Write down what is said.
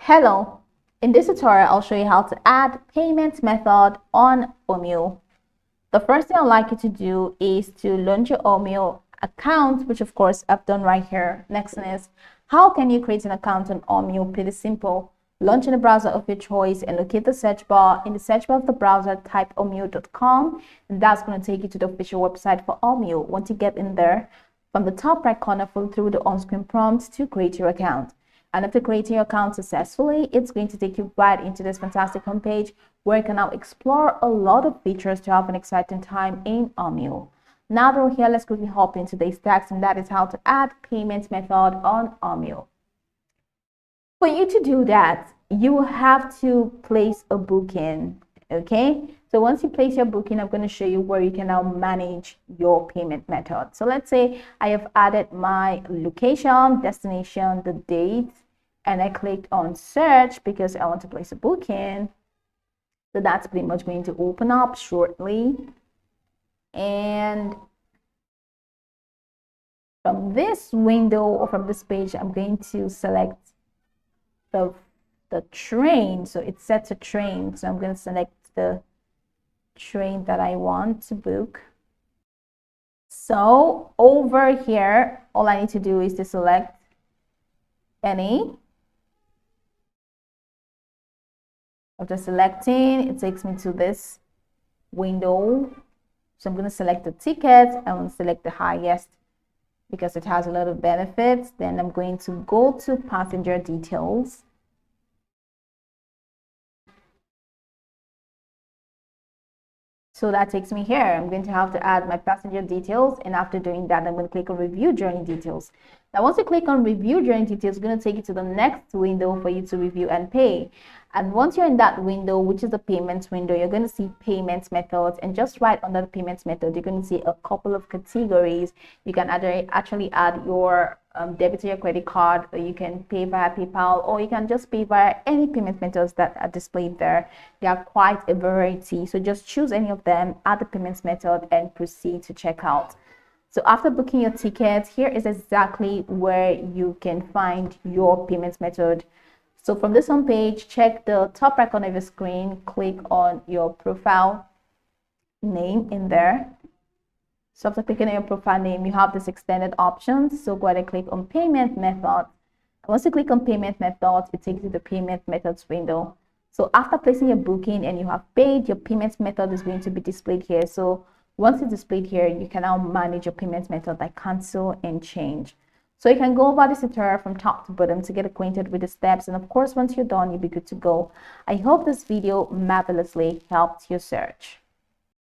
Hello, in this tutorial I'll show you how to add payment method on Omio. The first thing I'd like you to do is to launch your Omio account, which of course I've done right here. Next thing is, how can you create an account on Omio? Pretty simple. Launch in the browser of your choice and locate the search bar. In the search bar of the browser, type omio.com, and that's going to take you to the official website for Omio. Once you get in there, from the top right corner, follow through the on-screen prompts to create your account. And after creating your account successfully, it's going to take you right into this fantastic homepage where you can now explore a lot of features to have an exciting time in Omio. Now that we're here, let's quickly hop into today's text, and that is how to add payment method on Omio. For you to do that, you have to place a booking. Okay, so once you place your booking, I'm going to show you where you can now manage your payment method. So let's say I have added my location, destination, the date, and I clicked on search because I want to place a booking. So that's pretty much going to open up shortly. And from this window or from this page, I'm going to select the train. So it's set to train. So I'm going to select the train that I want to book. So over here, all I need to do is to select any. After selecting, it takes me to this window. So I'm going to select the ticket. I'm going to select the highest because it has a lot of benefits. Then I'm going to go to passenger details. So that takes me here. I'm going to have to add my passenger details, and after doing that, I'm going to click on review journey details. Now, once you click on review journey details, it's going to take you to the next window for you to review and pay. And once you're in that window, which is the payments window, you're going to see payments methods, and just right under the payments method, you're going to see a couple of categories. You can actually add your debit or your credit card, or you can pay via PayPal, or you can just pay via any payment methods that are displayed there. There are quite a variety, so just choose any of them, add the payments method, and proceed to checkout. So after booking your ticket, here is exactly where you can find your payments method. So from this home page, check the top right corner of your screen, click on your profile name in there. So after clicking on your profile name, you have this extended options. So go ahead and click on payment method. Once you click on payment methods, it takes you to the payment methods window. So after placing your booking and you have paid, your payment method is going to be displayed here. So once it's displayed here, you can now manage your payment method like cancel and change. So you can go over this tutorial from top to bottom to get acquainted with the steps. And of course, once you're done, you'll be good to go. I hope this video marvelously helped your search.